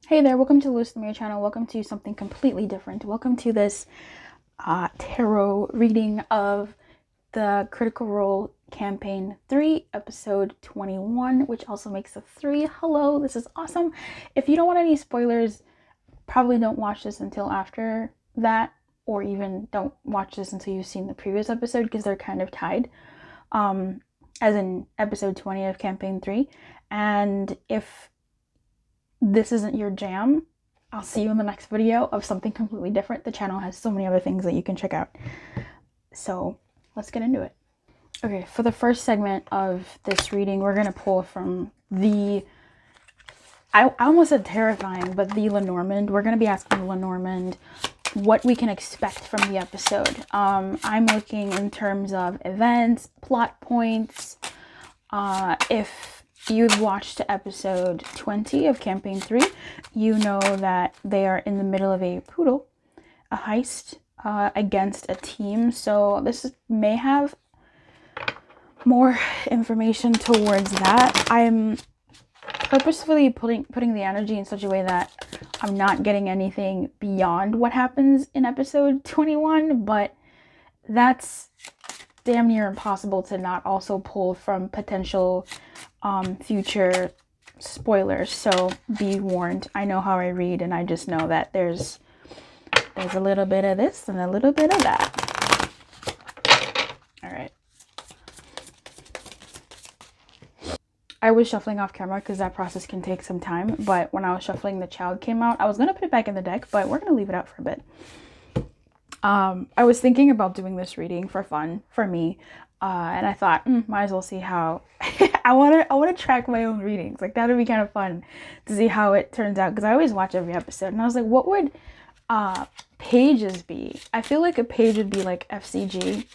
Hey there, welcome to Lewis Lemire channel. Welcome to something completely different. Welcome to this tarot reading of the Critical Role Campaign 3, episode 21, which also makes a 3. Hello, this is awesome. If you don't want any spoilers, probably don't watch this until after that, or even don't watch this until you've seen the previous episode, because they're kind of tied, as in episode 20 of Campaign 3. And if this isn't your jam, I'll see you in the next video of something completely different. The channel has so many other things that you can check out. So let's get into it. Okay, for the first segment of this reading, we're going to pull from the, I almost said terrifying, but the Lenormand. We're going to be asking the Lenormand what we can expect from the episode. I'm looking in terms of events, plot points, if you've watched episode 20 of Campaign 3, you know that they are in the middle of a heist against a team. So this may have more information towards that. I'm purposefully putting the energy in such a way that I'm not getting anything beyond what happens in episode 21, but that's damn near impossible to not also pull from potential future spoilers. So be warned. I know how I read, and I just know that there's a little bit of this and a little bit of that. All right. I was shuffling off camera because that process can take some time, but when I was shuffling, the child came out. I was going to put it back in the deck, but we're going to leave it out for a bit. I was thinking about doing this reading for fun, for me, and I thought, might as well see how. I want to track my own readings. Like, that would be kind of fun to see how it turns out, because I always watch every episode, and I was like, what would pages be? I feel like a page would be like FCG.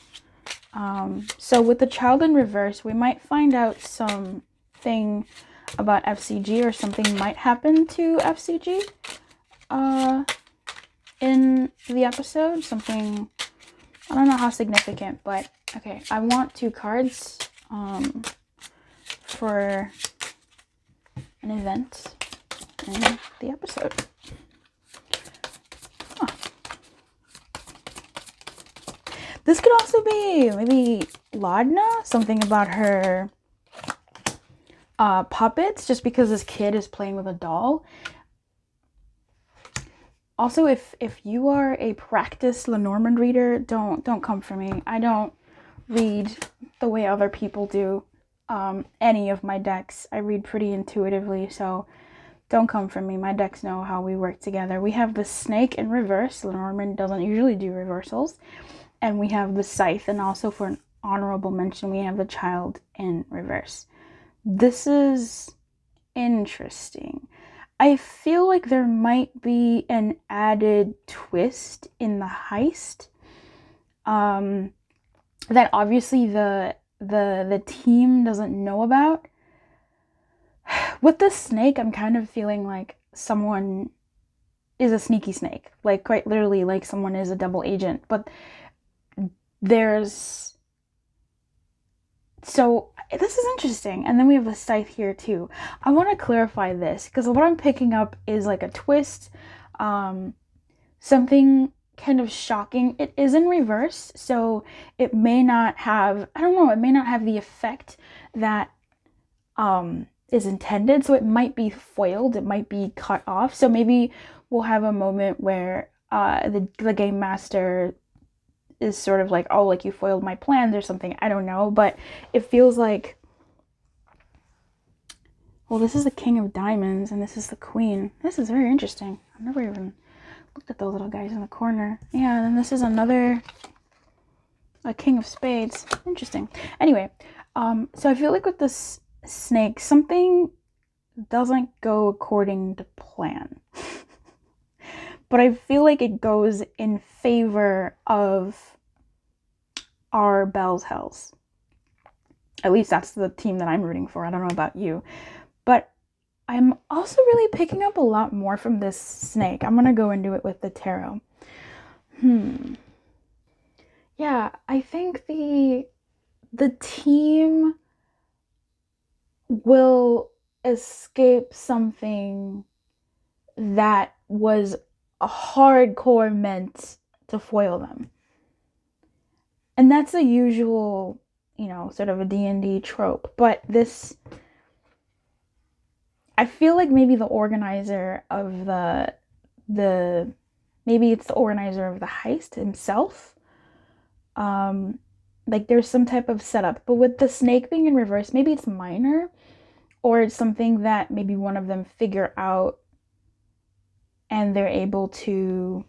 So with the child in reverse, we might find out something about FCG, or something might happen to FCG in the episode. Something, I don't know how significant, but okay. I want 2 cards for an event in the episode. This could also be maybe Laudna, something about her puppets, just because this kid is playing with a doll. Also, if you are a practiced Lenormand reader, don't come for me. I don't read the way other people do any of my decks. I read pretty intuitively, so don't come for me. My decks know how we work together. We have the snake in reverse. Lenormand doesn't usually do reversals. And we have the scythe, and also for an honorable mention, we have the child in reverse. This is interesting. I feel like there might be an added twist in the heist that obviously the team doesn't know about. With the snake, I'm kind of feeling like someone is a sneaky snake, like quite literally, like someone is a double agent. But so this is interesting. And then we have the scythe here too. I want to clarify this, because what I'm picking up is like a twist, something kind of shocking. It is in reverse, so it may not have, I don't know, it may not have the effect that is intended. So it might be foiled, it might be cut off. So maybe we'll have a moment where the game master is sort of like, oh, like, you foiled my plans or something. I don't know, but it feels like, well, this is the king of diamonds and this is the queen. This is very interesting. I've never even looked at those little guys in the corner. Yeah, and then this is a king of spades. Interesting. Anyway, so I feel like with this snake, something doesn't go according to plan. But I feel like it goes in favor of our Bell's Hells. At least that's the team that I'm rooting for. I don't know about you. But I'm also really picking up a lot more from this snake. I'm going to go into it with the tarot. Yeah, I think the team will escape something that was a hardcore meant to foil them. And that's a usual, sort of a D&D trope. But this, I feel like maybe the organizer of maybe it's the organizer of the heist himself. Like there's some type of setup. But with the snake being in reverse, maybe it's minor, or it's something that maybe one of them figure out and they're able to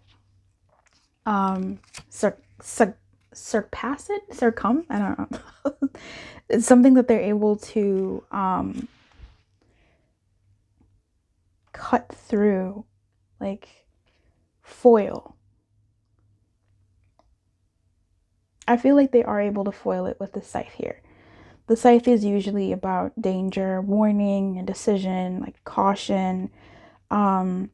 surpass it, circum, I don't know. It's something that they're able to cut through, like foil. I feel like they are able to foil it with the scythe here. The scythe is usually about danger, warning, and decision, like caution. And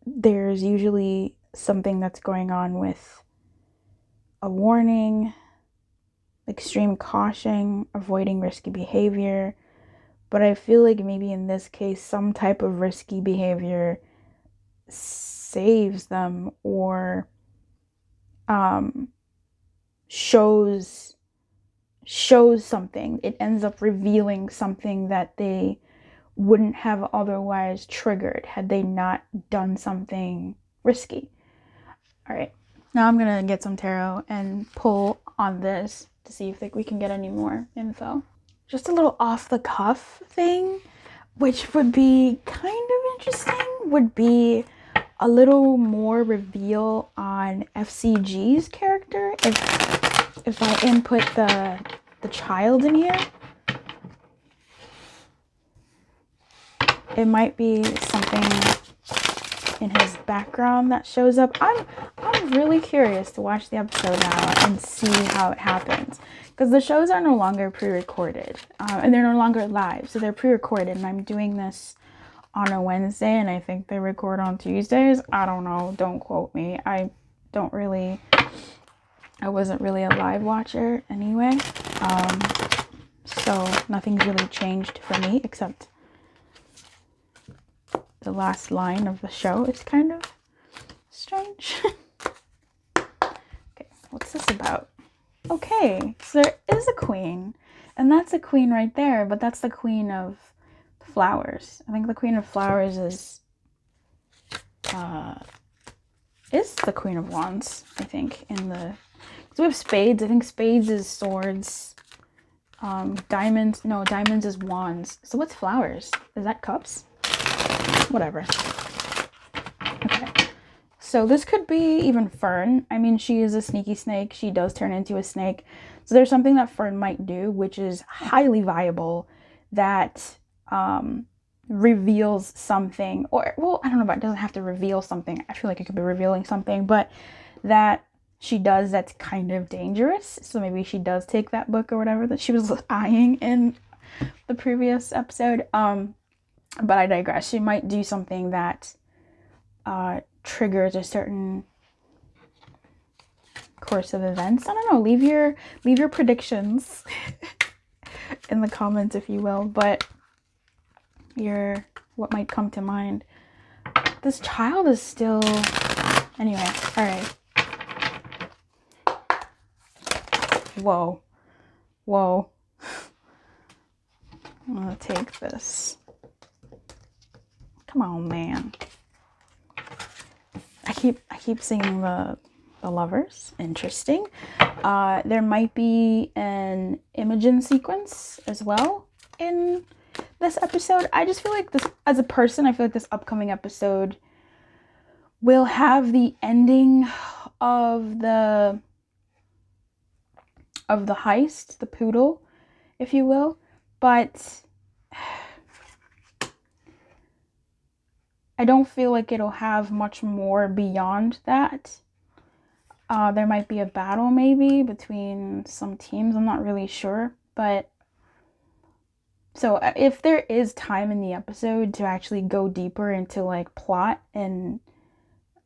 there's usually something that's going on with a warning, extreme caution, avoiding risky behavior. But I feel like maybe in this case, some type of risky behavior saves them, or shows something. It ends up revealing something that they wouldn't have otherwise triggered had they not done something risky. All right, now I'm gonna get some tarot and pull on this to see if we can get any more info. Just a little off the cuff thing, which would be kind of interesting, would be a little more reveal on FCG's character. If I input the child in here, it might be something in his background that shows up. I'm really curious to watch the episode now and see how it happens, because the shows are no longer pre-recorded, and they're no longer live, so they're pre-recorded, and I'm doing this on a Wednesday, and I think they record on Tuesdays. I don't know, don't quote me. I wasn't really a live watcher anyway, so nothing's really changed for me except the last line of the show. It's kind of strange. Okay, what's this about? Okay, so there is a queen, and that's a queen right there, but that's the queen of flowers. I think the queen of flowers is the queen of wands, I think, so we have spades. I think spades is swords. Diamonds is wands. So what's flowers? Is that cups? Whatever. Okay. So this could be even Fern. I mean, she is a sneaky snake. She does turn into a snake. So there's something that Fern might do, which is highly viable, that reveals something. Or, well, I don't know about, it doesn't have to reveal something. I feel like it could be revealing something, but that she does that's kind of dangerous. So maybe she does take that book or whatever that she was eyeing in the previous episode. But I digress. She might do something that triggers a certain course of events. I don't know. Leave your predictions in the comments, if you will. But what might come to mind. This child is still. Anyway, all right. Whoa. I'm gonna take this. Come on, man. I keep seeing the lovers. Interesting. There might be an Imogen sequence as well in this episode. I just feel like this, as a person, I feel like this upcoming episode will have the ending of the heist, the poodle, if you will, but I don't feel like it'll have much more beyond that. There might be a battle maybe between some teams. I'm not really sure. But so if there is time in the episode to actually go deeper into like plot and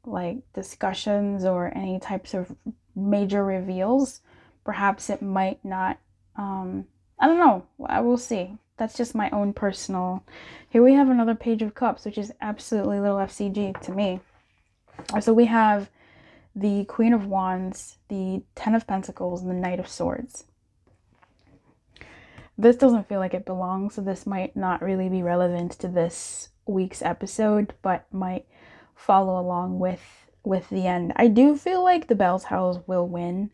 like discussions or any types of major reveals, perhaps it might not. I don't know. I will see. That's just my own personal. Here we have another Page of Cups, which is absolutely little FCG to me. So we have the Queen of Wands, the Ten of Pentacles, and the Knight of Swords. This doesn't feel like it belongs, so this might not really be relevant to this week's episode, but might follow along with the end. I do feel like the Bell's House will win.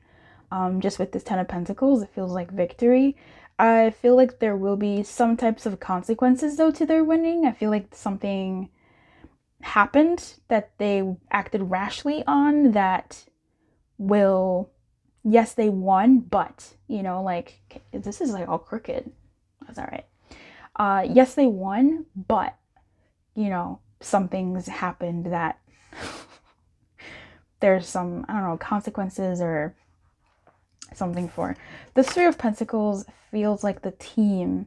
Just with this Ten of Pentacles, it feels like victory. I feel like there will be some types of consequences, though, to their winning. I feel like something happened that they acted rashly on that will, yes, they won, but, you know, like, this is like all crooked. That's all right. Yes, they won, but, you know, something's happened that there's some, I don't know, consequences or something for. The Three of Pentacles feels like the team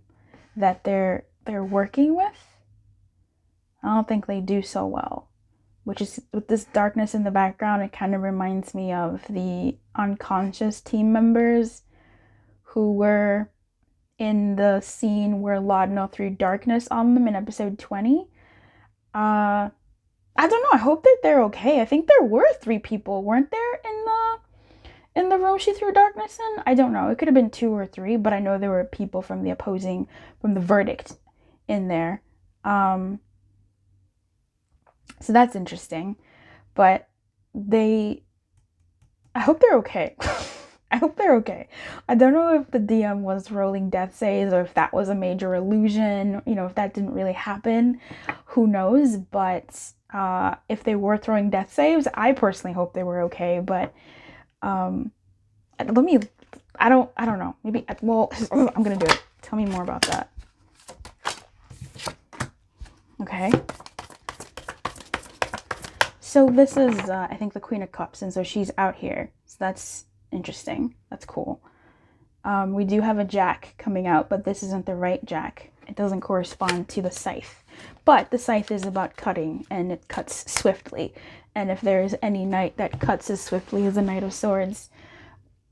that they're working with. I don't think they do so well, which is with this darkness in the background. It kind of reminds me of the unconscious team members who were in the scene where Laudno threw darkness on them in episode 20. I don't know. I hope that they're okay. I think there were 3 people, weren't there, in the room she threw darkness in? I don't know. It could have been 2 or 3, but I know there were people from the verdict in there. So that's interesting. But I hope they're okay. I hope they're okay. I don't know if the DM was rolling death saves or if that was a major illusion, you know, if that didn't really happen. Who knows? But if they were throwing death saves, I personally hope they were okay. But I don't know. Maybe, well, I'm gonna do it. Tell me more about that. Okay. So this is, I think, the Queen of Cups, and so she's out here. So that's interesting. That's cool. We do have a Jack coming out, but this isn't the right Jack. It doesn't correspond to the scythe. But the scythe is about cutting, and it cuts swiftly. And if there is any knight that cuts as swiftly as the Knight of Swords,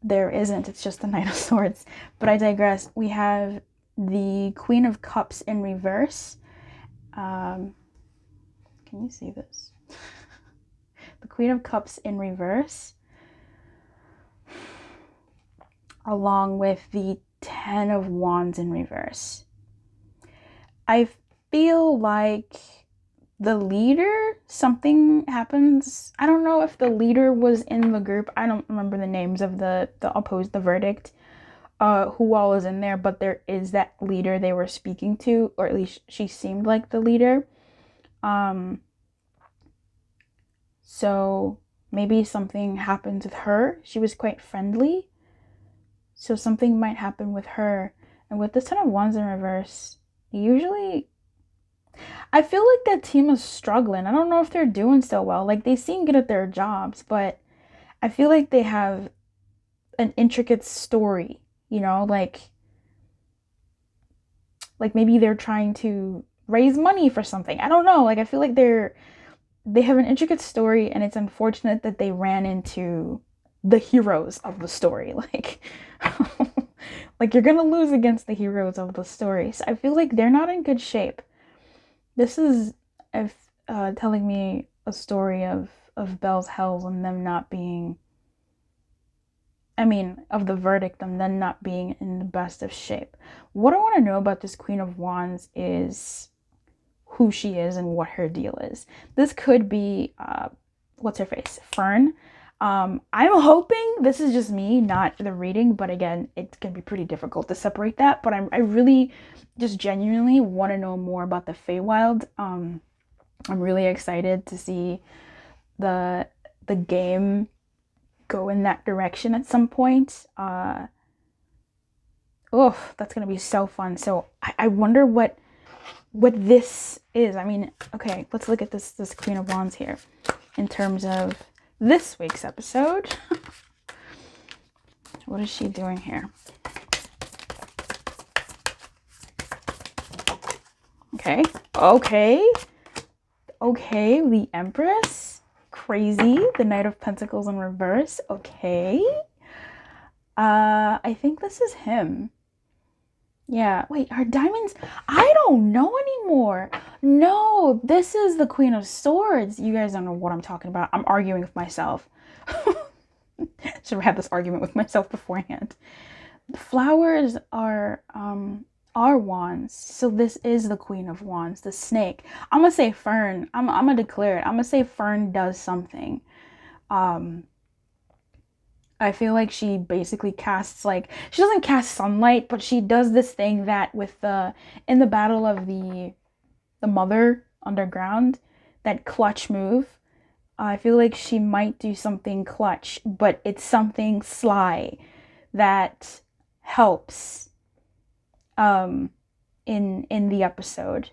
there isn't. It's just the Knight of Swords. But I digress. We have the Queen of Cups in reverse. Can you see this? The Queen of Cups in reverse, along with the Ten of Wands in reverse. I feel like the leader, something happens. I don't know if the leader was in the group. I don't remember the names of the verdict, who all is in there, but there is that leader they were speaking to, or at least she seemed like the leader. So maybe something happened with her. She was quite friendly. So something might happen with her. And with this Ten of Wands in reverse, usually I feel like that team is struggling. I don't know if they're doing so well. Like, they seem good at their jobs, but I feel like they have an intricate story, you know, like maybe they're trying to raise money for something. I don't know. Like, I feel like they have an intricate story, and it's unfortunate that they ran into the heroes of the story. Like, like, you're gonna lose against the heroes of the story. So I feel like they're not in good shape. This is telling me a story of Bell's Hells and them not being, of the verdict and them not being in the best of shape. What I want to know about this Queen of Wands is who she is and what her deal is. This could be, what's her face? Fern. I'm hoping, this is just me, not the reading, but again, it's going to be pretty difficult to separate that, but I really just genuinely want to know more about the Feywild. I'm really excited to see the game go in that direction at some point. That's going to be so fun. So I wonder what this is. Okay, let's look at this Queen of Wands here in terms of this week's episode. What is she doing here? Okay, the Empress. Crazy. The Knight of Pentacles in reverse. Okay. I think this is him. Yeah, wait, are diamonds? I don't know anymore. No, this is the Queen of Swords. You guys don't know what I'm talking about. I'm arguing with myself. Should have had this argument with myself beforehand. Flowers are wands. So this is the Queen of Wands, the snake. I'm gonna say Fern. I'm gonna declare it. I'm gonna say Fern does something. Um I feel like she basically casts, like, she doesn't cast sunlight, but she does this thing that with the in the battle of the mother underground, that clutch move. I feel like she might do something clutch, but it's something sly that helps in the episode,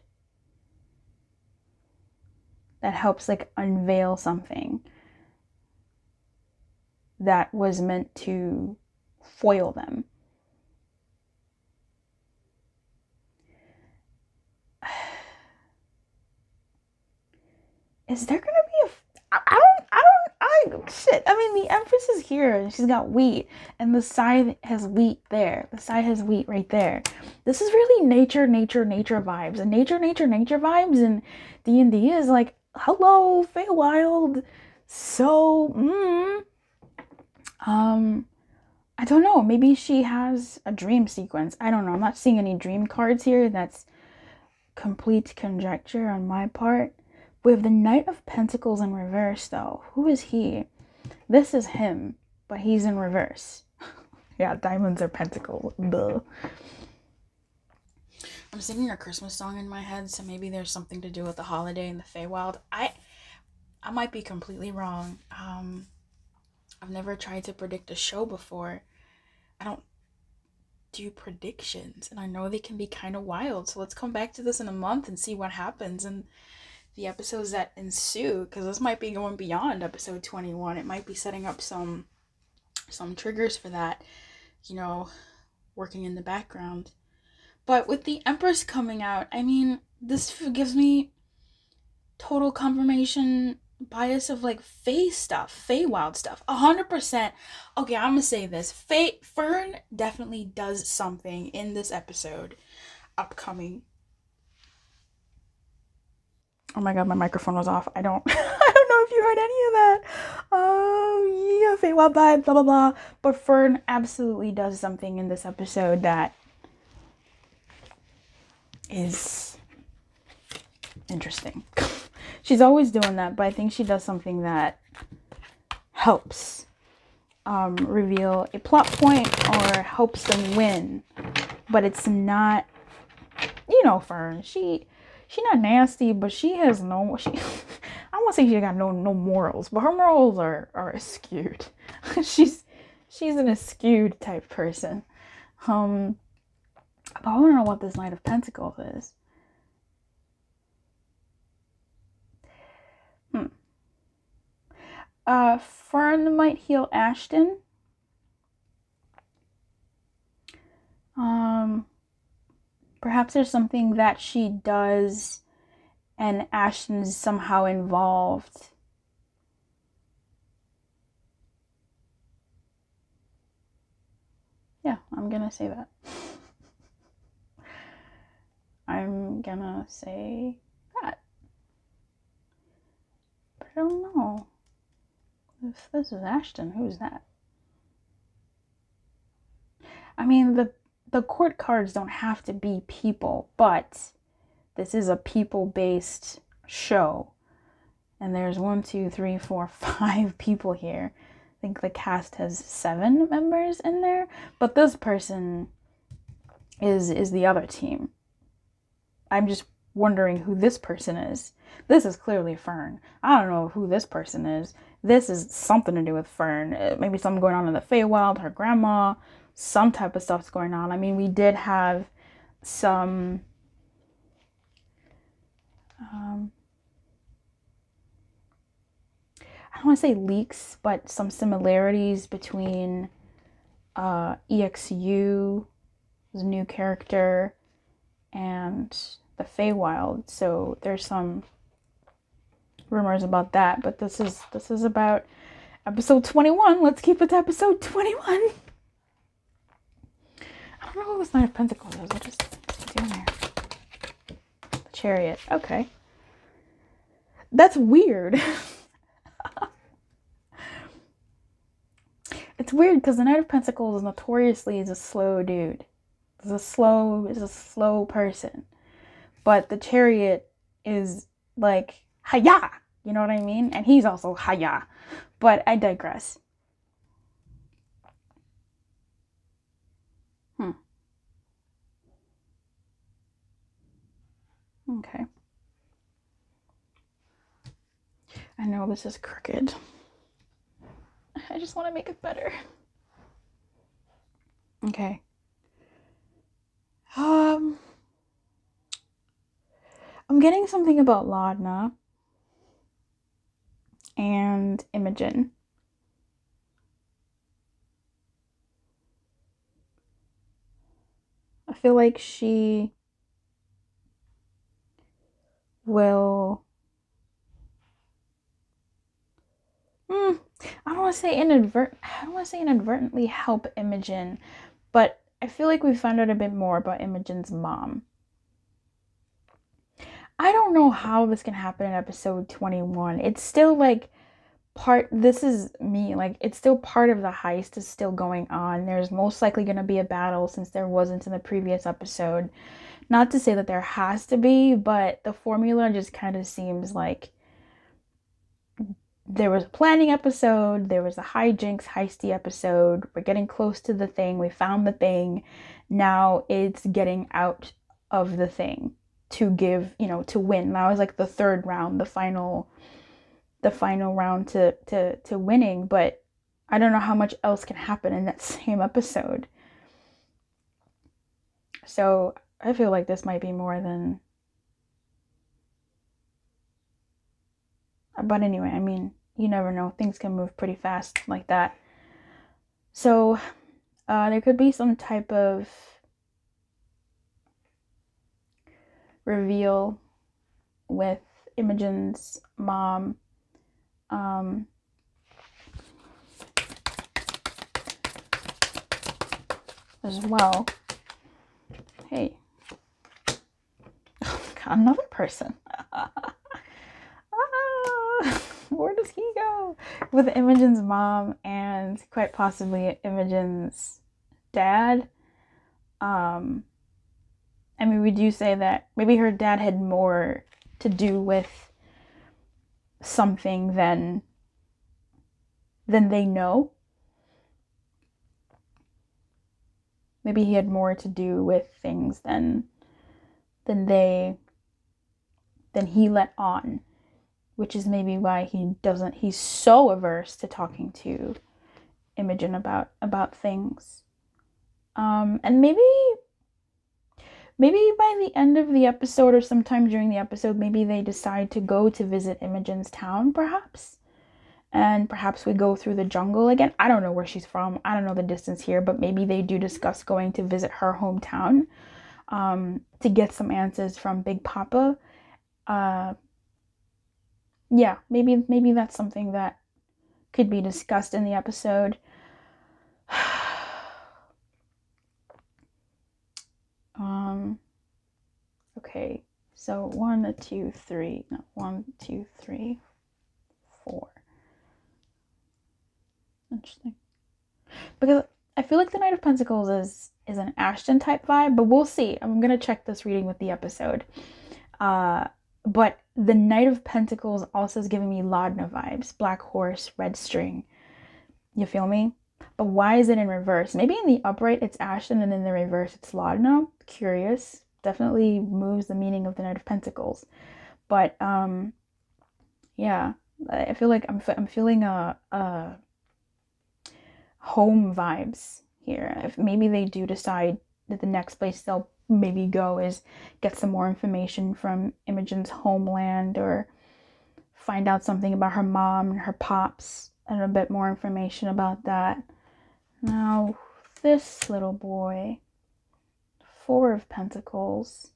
that helps like unveil something that was meant to foil them. Is there gonna be a? Shit. I mean, the Empress is here and she's got wheat, and the side has wheat there. The side has wheat right there. This is really nature vibes, and nature vibes in D&D is like, hello, Feywild. So, I don't know. Maybe she has a dream sequence. I don't know. I'm not seeing any dream cards here. That's complete conjecture on my part. We have the Knight of Pentacles in reverse, though. Who is he? This is him, but he's in reverse. Yeah, diamonds are pentacles. Duh. I'm singing a Christmas song in my head, so maybe there's something to do with the holiday in the Feywild. I might be completely wrong. I've never tried to predict a show before. I don't do predictions, and I know they can be kind of wild. So let's come back to this in a month and see what happens in the episodes that ensue, because this might be going beyond episode 21. It might be setting up some triggers for that, working in the background. But with the Empress coming out, I mean, this gives me total confirmation bias of like Feywild stuff. 100%. Okay, I'm gonna say this. Fern definitely does something in this episode upcoming. Oh my god, my microphone was off. I don't I don't know if you heard any of that. Yeah, Feywild vibe, blah blah blah. But Fern absolutely does something in this episode that is interesting. She's always doing that, but I think she does something that helps reveal a plot point or helps them win. But it's not, Fern. She not nasty, but she has no. I won't say she got no morals, but her morals are skewed. she's an askewed type person. But I want to know what this Knight of Pentacles is. Fern might heal Ashton. Perhaps there's something that she does and Ashton's somehow involved. Yeah, I'm gonna say that. I'm gonna say that. But I don't know. If this is Ashton, who's that? I mean, the court cards don't have to be people, but this is a people-based show. And there's 1, 2, 3, 4, 5 people here. I think the cast has 7 members in there, but this person is the other team. I'm just wondering who this person is. This is clearly Fern. I don't know who this person is. This is something to do with Fern. Maybe something going on in the Feywild, her grandma, some type of stuff's going on. I mean, we did have some I don't want to say leaks, but some similarities between EXU's new character and the Feywild. So there's some rumors about that, but this is about episode 21. Let's keep it to episode 21. I'm I don't know who this Knight of Pentacles is. What is he doing there? The Chariot. Okay. That's weird. It's weird because the Knight of Pentacles notoriously is a slow dude. Is a slow person. But the Chariot is like Haya. You know what I mean? And he's also Haya. But I digress. Okay. I know this is crooked. I just want to make it better. Okay. I'm getting something about Laudna and Imogen. I feel like she will I don't want to say inadvertently help Imogen, but I feel like we found out a bit more about Imogen's mom. I don't know how this can happen in episode 21. It's still like this is me, like it's still part of the heist is still going on. There's most likely going to be a battle since there wasn't in the previous episode. Not to say that there has to be, but the formula just kind of seems like there was a planning episode, there was a hijinks heisty episode, we're getting close to the thing, we found the thing, now it's getting out of the thing to give, to win. Now is like the third round, the final round to winning, but I don't know how much else can happen in that same episode. So I feel like this might be more than, but anyway, I mean, you never know, things can move pretty fast like that. So there could be some type of reveal with Imogen's mom. As well. Hey. Oh, God, another person. Where does he go? With Imogen's mom and quite possibly Imogen's dad. I mean, we do say that maybe her dad had more to do with something than they know. Maybe he had more to do with things than he let on, which is maybe why he's so averse to talking to Imogen about things. And maybe by the end of the episode or sometime during the episode, maybe they decide to go to visit Imogen's town, perhaps. And perhaps we go through the jungle again. I don't know where she's from. I don't know the distance here, but maybe they do discuss going to visit her hometown to get some answers from Big Papa. Yeah, maybe that's something that could be discussed in the episode. Okay, so 1, 2, 3, no, 1, 2, 3, 4. Interesting. Because I feel like the Knight of Pentacles is an Ashton type vibe, but we'll see. I'm gonna check this reading with the episode. But the Knight of Pentacles also is giving me Laudna vibes. Black horse, red string. You feel me? But why is it in reverse? Maybe in the upright it's Ashton and in the reverse it's Laudna. Curious. Definitely moves the meaning of the Knight of Pentacles. But yeah, I feel like I'm feeling a home vibes here. If maybe they do decide that the next place they'll maybe go is get some more information from Imogen's homeland, or find out something about her mom and her pops and a bit more information about that. Now, this little boy, 4 of Pentacles.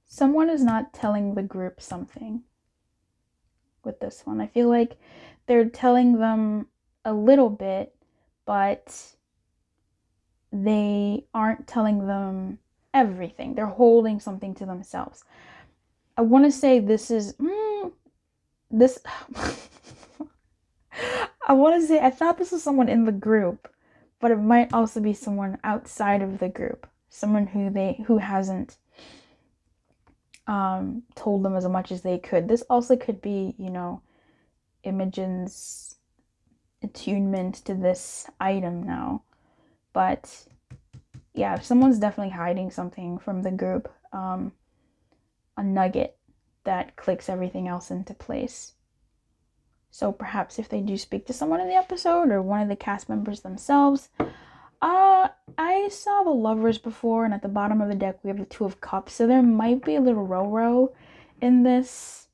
Someone is not telling the group something with this one. I feel like they're telling them a little bit, but they aren't telling them everything. They're holding something to themselves. I want to say this is this. I want to say I thought this was someone in the group, but it might also be someone outside of the group, someone who hasn't told them as much as they could. This also could be, Imogen's attunement to this item now. But yeah, someone's definitely hiding something from the group, a nugget that clicks everything else into place. So perhaps if they do speak to someone in the episode or one of the cast members themselves. I saw the lovers before, and at the bottom of the deck we have the Two of Cups, so there might be a little row in this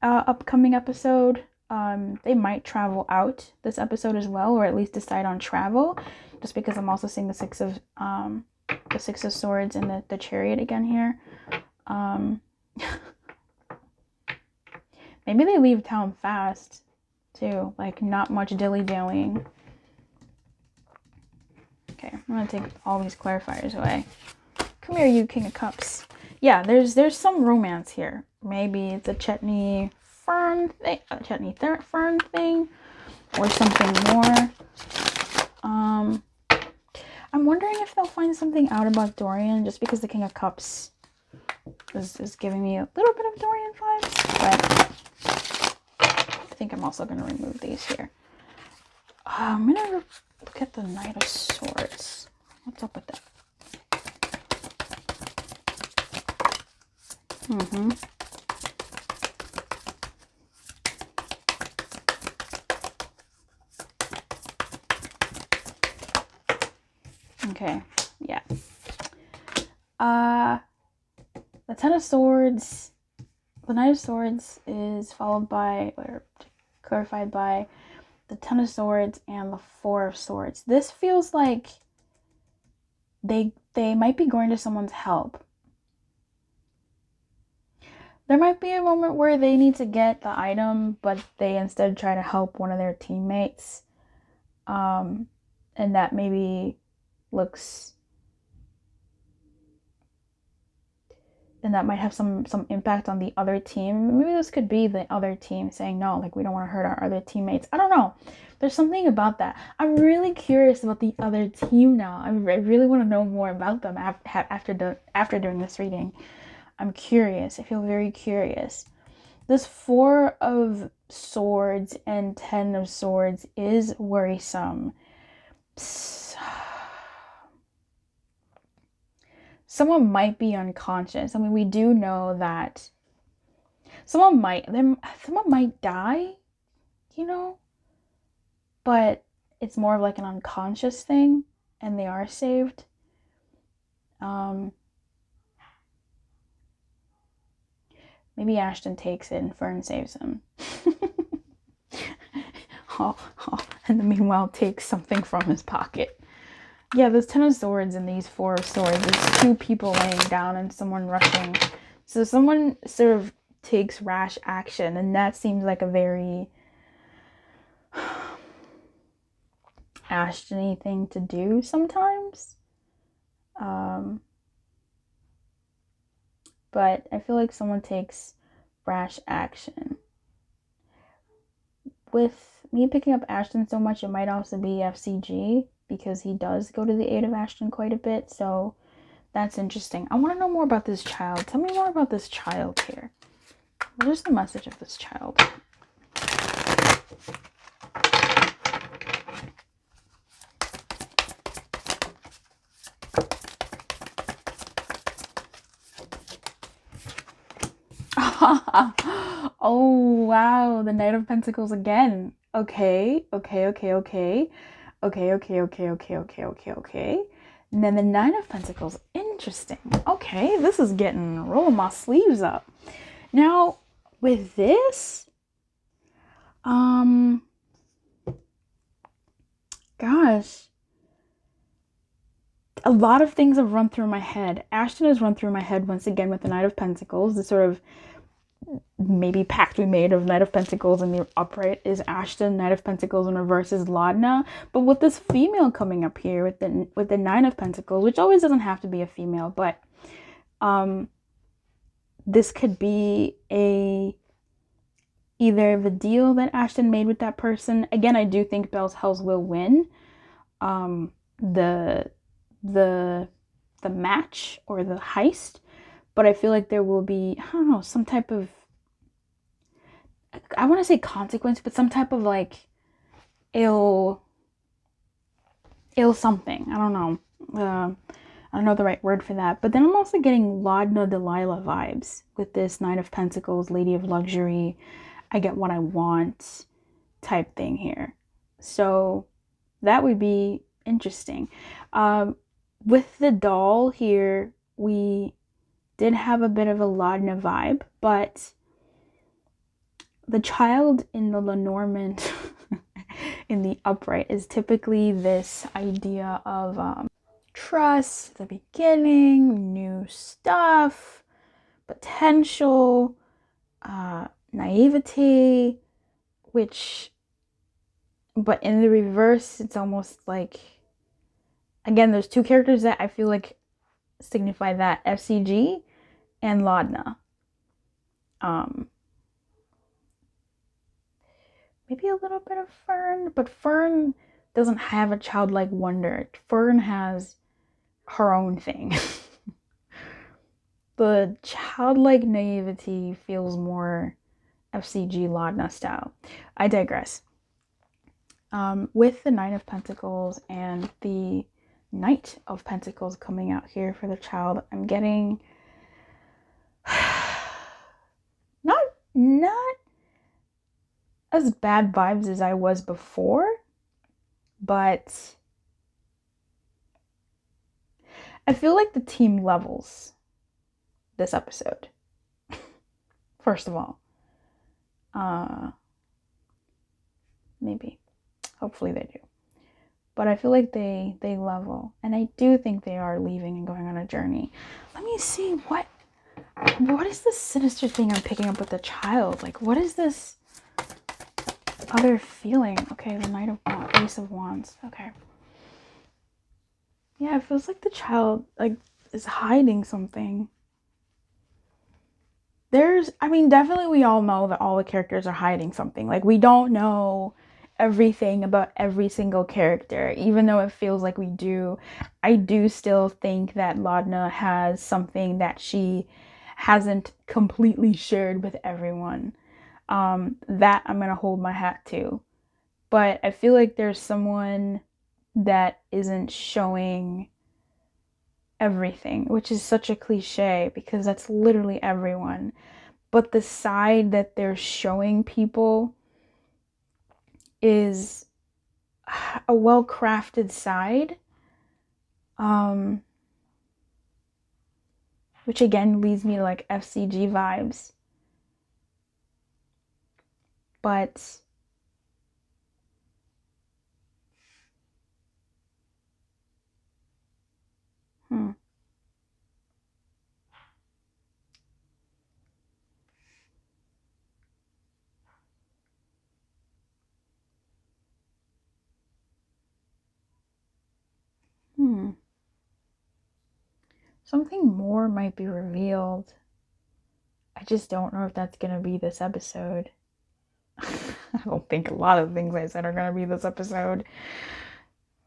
upcoming episode. They might travel out this episode as well, or at least decide on travel, just because I'm also seeing the Six of Swords and the Chariot again here. Maybe they leave town fast too, like not much dilly-dallying. Okay, I'm gonna take all these clarifiers away. Come here, you King of Cups. Yeah, there's some romance here. Maybe it's a Chetney Fern thing, Fern thing, or something more. I'm wondering if they'll find something out about Dorian, just because the King of Cups is giving me a little bit of Dorian vibes. But I think I'm also gonna remove these here. I'm gonna look at the Knight of Swords. What's up with that? Okay, yeah. The Ten of Swords, the Knight of Swords is followed by, or clarified by, the Ten of Swords and the Four of Swords. This feels like they might be going to someone's help. There might be a moment where they need to get the item, but they instead try to help one of their teammates. And that maybe looks... and that might have some impact on the other team. Maybe this could be the other team saying, no, like, we don't want to hurt our other teammates. I don't know. There's something about that. I'm really curious about the other team now. I really want to know more about them after doing this reading. I'm curious. I feel very curious. This Four of Swords and Ten of Swords is worrisome. Someone might be unconscious. I mean, we do know that someone might die, but it's more of like an unconscious thing, and they are saved. Maybe Ashton takes it and Fern saves him. And then meanwhile takes something from his pocket. Yeah, there's Ten of Swords and these Four of Swords. There's two people laying down and someone rushing. So someone sort of takes rash action, and that seems like a very Ashton-y thing to do sometimes. But I feel like someone takes rash action. With me picking up Ashton so much, it might also be FCG, because he does go to the aid of Ashton quite a bit, so that's interesting. I want to know more about this child. Tell me more about this child here. What is the message of this child? Oh, wow. The Knight of Pentacles again. Okay. And then the Nine of Pentacles. Interesting. Okay, this is rolling my sleeves up. Now, with this, gosh, a lot of things have run through my head. Ashton has run through my head once again with the Knight of Pentacles, the sort of maybe pact we made of Knight of Pentacles in the upright is Ashton, Knight of Pentacles in reverse is Laudna. But with this female coming up here with the Nine of Pentacles, which always doesn't have to be a female, but this could be either the deal that Ashton made with that person. Again, I do think Bell's Hells will win the match or the heist, but I feel like there will be, I don't know, some type of, I want to say consequence, but some type of like ill something. I don't know. I don't know the right word for that. But then I'm also getting Laudna Delilah vibes with this Knight of Pentacles, Lady of Luxury, I get what I want type thing here. So that would be interesting. With the doll here, we did have a bit of a Laudna vibe, but the child in the Lenormand in the upright is typically this idea of trust, the beginning, new stuff, potential, naivety, but in the reverse, it's almost like, again, there's two characters that I feel like signify that, FCG and Laudna. Maybe a little bit of Fern, but Fern doesn't have a childlike wonder. Fern has her own thing. The childlike naivety feels more FCG Laudna style. I digress. With the Nine of Pentacles and the Knight of Pentacles coming out here for the child, I'm getting not as bad vibes as I was before, but I feel like the team levels this episode. First of all, maybe, hopefully they do, but I feel like they level, and I do think they are leaving and going on a journey. Let me see what is this sinister thing I'm picking up with the child? Like, what is this other feeling? Okay, the Knight of Wands, Ace of Wands. Okay. Yeah, it feels like the child like is hiding something. Definitely we all know that all the characters are hiding something. Like, we don't know everything about every single character, even though it feels like we do. I do still think that Laudna has something that she hasn't completely shared with everyone. That I'm gonna hold my hat to. But I feel like there's someone that isn't showing everything, which is such a cliche because that's literally everyone. But the side that they're showing people is a well-crafted side, which again leads me to like FCG vibes. But something more might be revealed. I just don't know if that's gonna be this episode. I don't think a lot of things I said are gonna be this episode.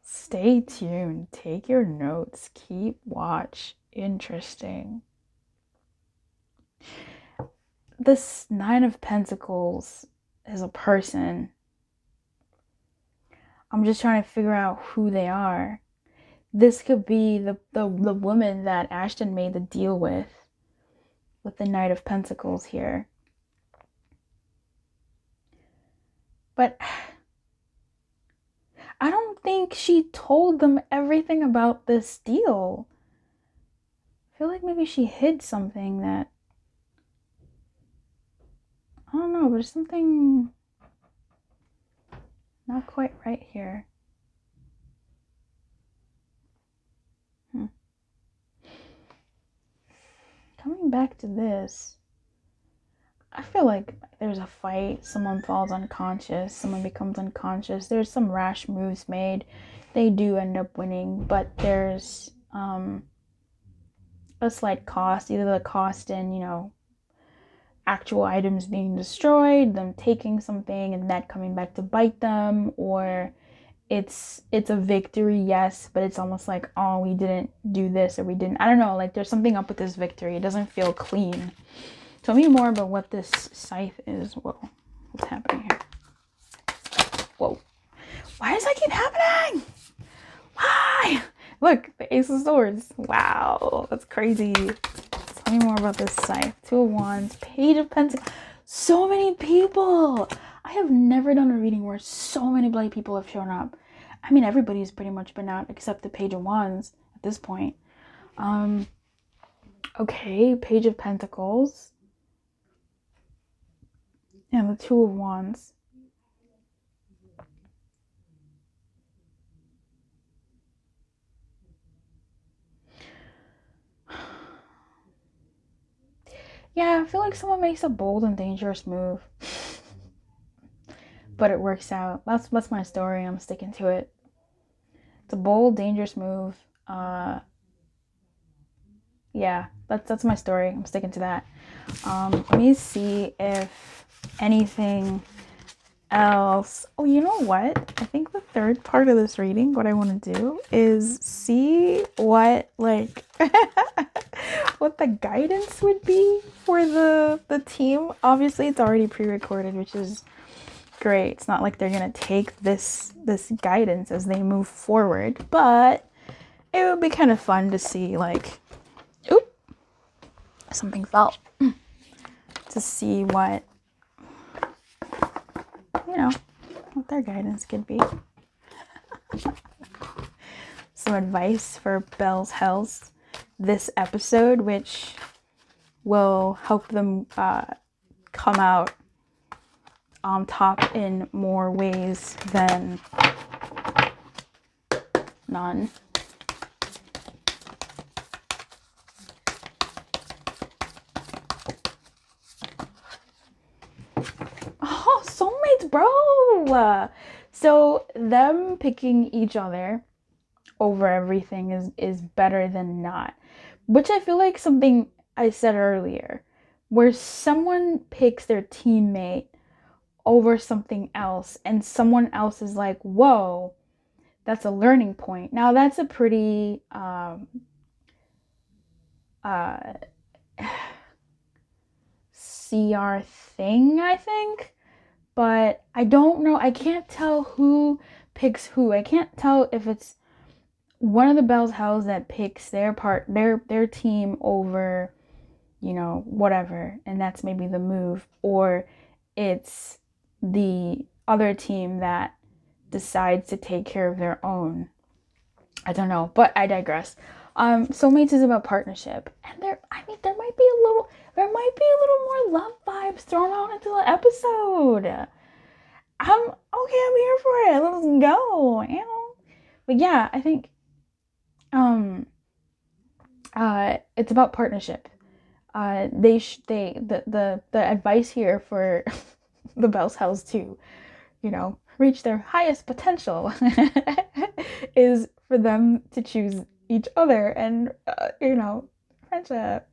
Stay tuned. Take your notes. Keep watch. Interesting. This Nine of Pentacles is a person. I'm just trying to figure out who they are. This could be the woman that Ashton made the deal with the Knight of Pentacles here. But I don't think she told them everything about this deal. I feel like maybe she hid something that, I don't know, but there's something not quite right here. Coming back to this, I feel like there's a fight, someone falls unconscious, someone becomes unconscious, there's some rash moves made, they do end up winning, but there's a slight cost, either the cost in, actual items being destroyed, them taking something and that coming back to bite them, or it's a victory, yes, but it's almost like, oh, we didn't do this, or we didn't, I don't know, like there's something up with this victory. It doesn't feel clean. Tell me more about what this scythe is. Whoa, what's happening here? Whoa, why does that keep happening? Why? Look, the Ace of Swords. Wow, that's crazy. Tell me more about this scythe. Two of Wands, Page of Pentacles. So many people. I have never done a reading where so many bloody people have shown up. I mean, everybody's pretty much been out except the Page of Wands at this point. Okay, Page of Pentacles. And the Two of Wands. Yeah, I feel like someone makes a bold and dangerous move. But it works out. That's my story. I'm sticking to it. It's a bold, dangerous move. Yeah, that's my story. I'm sticking to that. Let me see if anything else. Oh, you know what? I think the third part of this reading, what I want to do is see what what the guidance would be for the team. Obviously, it's already pre-recorded, which is great. It's not like they're gonna take this guidance as they move forward, but it would be kind of fun to see, like, oop, something fell, to see what what their guidance could be. Some advice for Bell's Hells this episode, which will help them come out on top in more ways than none. Oh, soulmates, bro! So them picking each other over everything is better than not. Which I feel like something I said earlier, where someone picks their teammate over something else and someone else is like, whoa, that's a learning point. Now that's a pretty CR thing, I think. But I don't know. I can't tell who picks who. I can't tell if it's one of the Bell's Hells that picks their team over, whatever, and that's maybe the move, or it's the other team that decides to take care of their own. I don't know, but I digress. Soulmates is about partnership, and there might be a little more love vibes thrown out into the episode. I'm here for it. Let's go, But yeah, I think it's about partnership. The advice here for the Bell's Hells to, reach their highest potential is for them to choose each other and friendship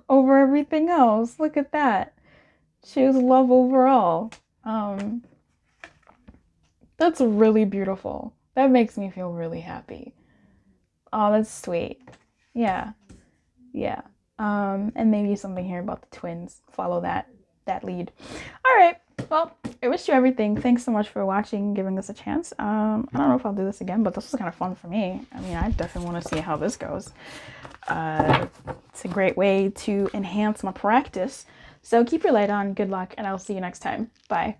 over everything else. Look at that. Choose love overall. That's really beautiful. That makes me feel really happy. Oh, that's sweet. Yeah. And maybe something here about the twins. Follow that lead. All right. Well, I wish you everything. Thanks so much for watching, giving this a chance. I don't know if I'll do this again, but this was kind of fun for me. I mean, I definitely want to see how this goes. It's a great way to enhance my practice. So keep your light on. Good luck, and I'll see you next time. Bye.